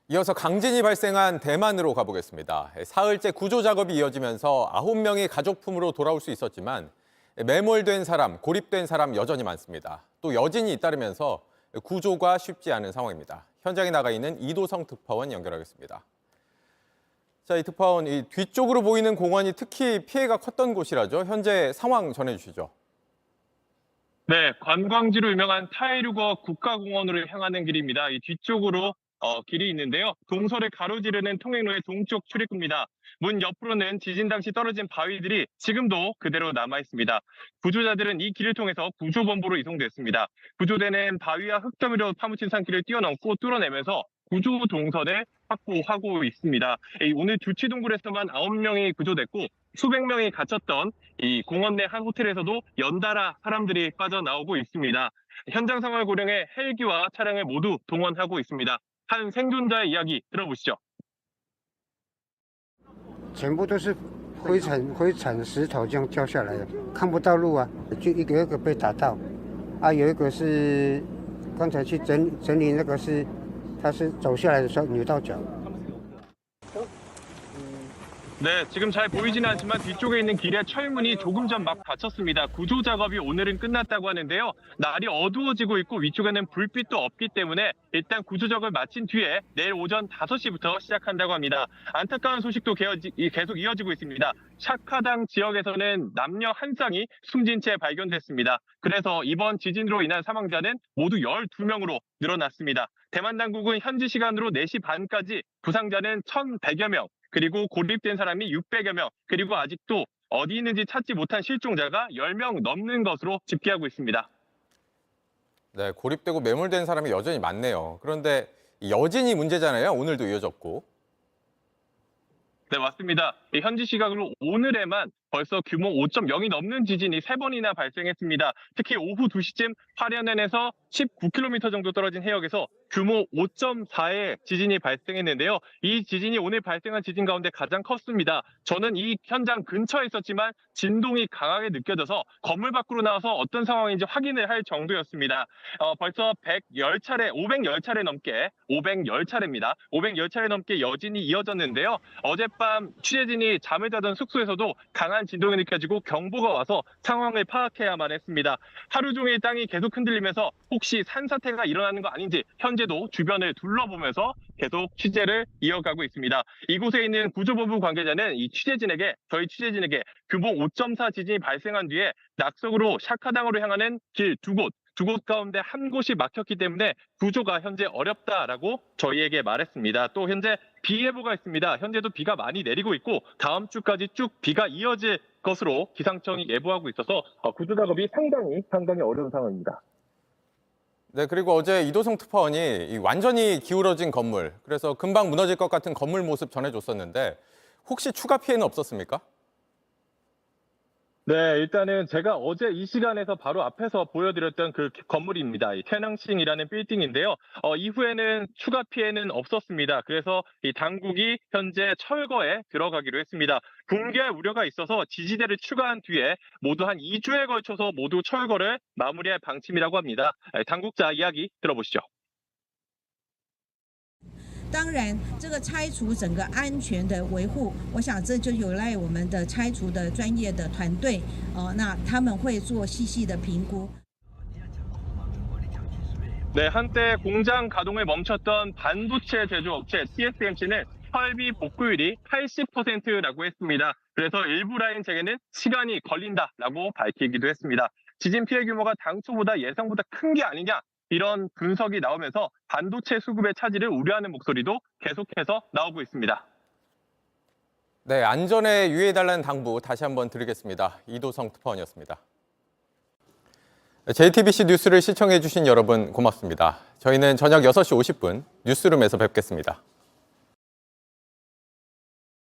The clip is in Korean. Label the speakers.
Speaker 1: 이어서 강진이 발생한 대만으로 가보겠습니다. 사흘째 구조 작업이 이어지면서 9명이 가족품으로 돌아올 수 있었지만 매몰된 사람, 고립된 사람 여전히 많습니다. 또 여진이 잇따르면서 구조가 쉽지 않은 상황입니다. 현장에 나가 있는 이도성 특파원 연결하겠습니다. 자, 이 특파원, 이 뒤쪽으로 보이는 공원이 특히 피해가 컸던 곳이라죠. 현재 상황 전해주시죠.
Speaker 2: 네, 관광지로 유명한 타이루거 국가공원으로 향하는 길입니다. 이 뒤쪽으로 길이 있는데요. 동서를 가로지르는 통행로의 동쪽 출입구입니다. 문 옆으로는 지진 당시 떨어진 바위들이 지금도 그대로 남아 있습니다. 구조자들은 이 길을 통해서 구조본부로 이송됐습니다. 구조대는 바위와 흙더미로 파묻힌 산길을 뛰어넘고 뚫어내면서 구조 동선을 확보하고 있습니다. 오늘 주치동굴에서만 9명이 구조됐고 수백 명이 갇혔던 이 공원 내 한 호텔에서도 연달아 사람들이 빠져나오고 있습니다. 현장 상황을 고려해 헬기와 차량을 모두 동원하고 있습니다. 한 생존자의 이야기 들어보시죠.
Speaker 3: 全部都是灰尘石头这样掉下来的，看不到路啊，就一个一个被打到，啊，有一个是刚才去整理那个是，他是走下来的时候扭到脚。
Speaker 2: 네, 지금 잘 보이지는 않지만 뒤쪽에 있는 길의 철문이 조금 전 막 닫혔습니다. 구조 작업이 오늘은 끝났다고 하는데요. 날이 어두워지고 있고 위쪽에는 불빛도 없기 때문에 일단 구조 작업을 마친 뒤에 내일 오전 5시부터 시작한다고 합니다. 안타까운 소식도 계속 이어지고 있습니다. 샤카당 지역에서는 남녀 한 쌍이 숨진 채 발견됐습니다. 그래서 이번 지진으로 인한 사망자는 모두 12명으로 늘어났습니다. 대만 당국은 현지 시간으로 4시 반까지 부상자는 1,100여 명, 그리고 고립된 사람이 600여 명, 그리고 아직도 어디 있는지 찾지 못한 실종자가 10명 넘는 것으로 집계하고 있습니다.
Speaker 1: 네, 고립되고 매몰된 사람이 여전히 많네요. 그런데 여진이 문제잖아요. 오늘도 이어졌고.
Speaker 2: 네, 맞습니다. 현지 시각으로 오늘에만 벌써 규모 5.0이 넘는 지진이 3번이나 발생했습니다. 특히 오후 2시쯤 화련현에서 19km 정도 떨어진 해역에서 규모 5.4의 지진이 발생했는데요. 이 지진이 오늘 발생한 지진 가운데 가장 컸습니다. 저는 이 현장 근처에 있었지만 진동이 강하게 느껴져서 건물 밖으로 나와서 어떤 상황인지 확인을 할 정도였습니다. 벌써 510차례 넘게, 510차례입니다. 510차례 넘게 여진이 이어졌는데요. 어젯밤 취재진이 잠을 자던 숙소에서도 강한 진동이 느껴지고 경보가 와서 상황을 파악해야만 했습니다. 하루 종일 땅이 계속 흔들리면서 혹시 산사태가 일어나는 거 아닌지 현재도 주변을 둘러보면서 계속 취재를 이어가고 있습니다. 이곳에 있는 구조본부 관계자는 저희 취재진에게 규모 5.4 지진이 발생한 뒤에 낙석으로 샤카당으로 향하는 길 두 곳 가운데 한 곳이 막혔기 때문에 구조가 현재 어렵다라고 저희에게 말했습니다. 또 현재 비 예보가 있습니다. 현재도 비가 많이 내리고 있고 다음 주까지 쭉 비가 이어질 것으로 기상청이 예보하고 있어서 구조 작업이 상당히 어려운 상황입니다.
Speaker 1: 네, 그리고 어제 이도성 특파원이 완전히 기울어진 건물, 그래서 금방 무너질 것 같은 건물 모습 전해줬었는데 혹시 추가 피해는 없었습니까?
Speaker 2: 네, 일단은 제가 어제 이 시간에서 바로 앞에서 보여드렸던 그 건물입니다. 이 테낭싱이라는 빌딩인데요. 이후에는 추가 피해는 없었습니다. 그래서 이 당국이 현재 철거에 들어가기로 했습니다. 붕괴 우려가 있어서 지지대를 추가한 뒤에 모두 한 2주에 걸쳐서 모두 철거를 마무리할 방침이라고 합니다. 당국자 이야기 들어보시죠.
Speaker 4: 当然，这个拆除整个安全的维护，我想这就有赖我们的拆除的专业的团队，那他们会做细细的评估。
Speaker 2: 네, 한때 공장 가동을 멈췄던 반도체 제조업체 TSMC는 설비 복구율이 80%라고 했습니다. 그래서 일부 라인 재개는 시간이 걸린다라고 밝히기도 했습니다. 지진 피해 규모가 당초보다 예상보다 큰 게 아니냐, 이런 분석이 나오면서 반도체 수급의 차질을 우려하는 목소리도 계속해서 나오고 있습니다.
Speaker 1: 네, 안전에 유의해달라는 당부 다시 한번 드리겠습니다. 이도성 특파원이었습니다. JTBC 뉴스를 시청해주신 여러분 고맙습니다. 저희는 저녁 6시 50분 뉴스룸에서 뵙겠습니다.